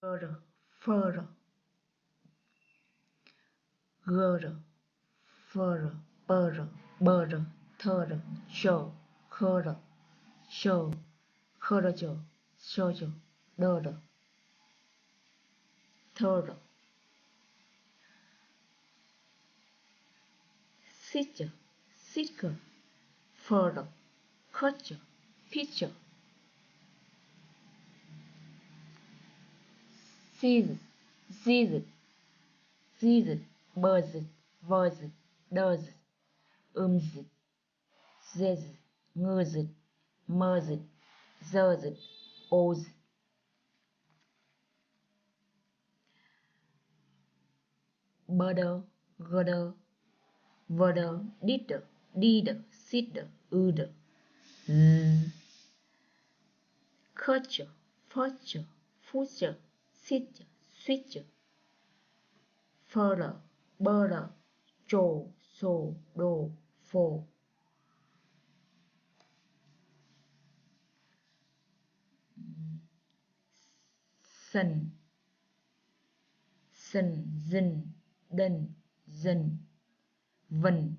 Further, further, further, further, further, further, further, show, further, show, further, show, further, further, sister, sicker, further, culture, picture, season, season, season, birds, voice, does, zez, nguz, mers, zers, oz. Birder, gudder, vudder, didder, deeder, sidder, udder. Culture, future, future, sitcher, switcher. Further, birder, trồ, sồ, đồ, phồ. Sần, sần, dần, đần, dần. Vần,